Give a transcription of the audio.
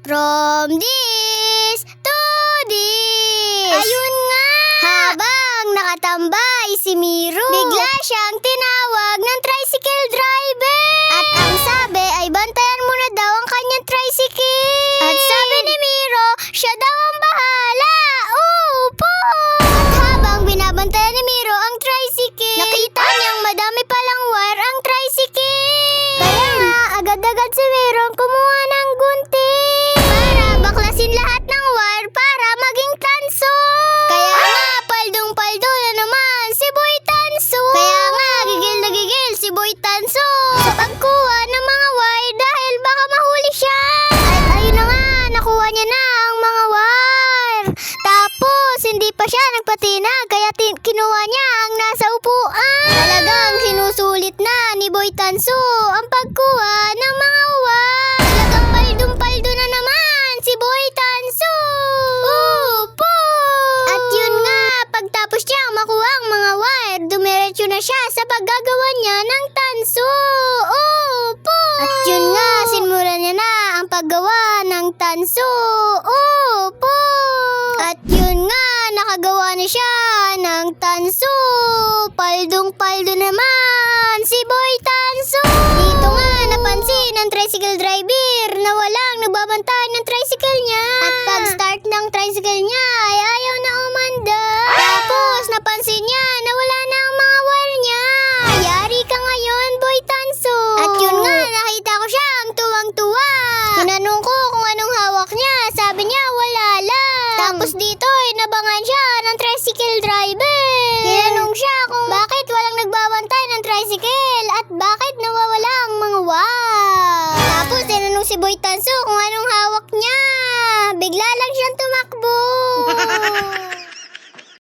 From this to this. Ayun nga! Habang nakatambay si Miro, bigla siyang tinawag ng tricycle driver. At ang sabi ay bantayan mo na daw ang kanyang tricycle. At sabi ni Miro, siya daw ang bahala. Upo! At habang binabantayan ni Miro ang tricycle, nakita niyang madami palang wire ang tricycle. Kaya nga, agad-agad si Miro kumuha ng gunting para baklasin lahat ng wire para maging tanso. Kaya nga, paldong-paldo na naman si Boy Tanso. Kaya nga, gigil na gigil si Boy Tanso sa pagkuha ng mga wire dahil baka mahuli siya. At ayun na nga, nakuha niya na ang mga wire. Tapos, hindi pa siya nagpatinag kaya kinuha niya ang nasa upuan. Talagang sinusulit na ni Boy Tanso ang pagkuha ng mga wire. Talagang paldong-paldo na naman si Boy Tanso. Upo! At yun nga, pagtapos niyang makuha ang mga wire, dumiretso na siya sa paggagawa niya ng tanso. Upo! At yun nga, sinmulan niya na ang paggawa ng tanso. Upo! At yun nga, nakagawa na siya ng tanso. Paldong-paldo naman si Boy Tanso. Dito nga napansin ng tricycle driver na walang nagbabantay ng tricycle niya. At pag-start ng tricycle niya ay ayaw na umanda. Tapos napansin niya na wala na ang mga wire niya. Yari ka ngayon, Boy Tanso. At yun nga, nakita ko siya ang tuwang-tuwa. Tinanong ko kung anong hawak niya. Sabi niya wala lang. Tapos dito nabangan siya ng tricycle driver. Tinanong siya kung bakit walang nagbabantay ng tricycle at bakit nawawala ang mga wire. Tapos tinanong si Boy Tanso kung anong hawak niya. Bigla lang siyang tumakbo.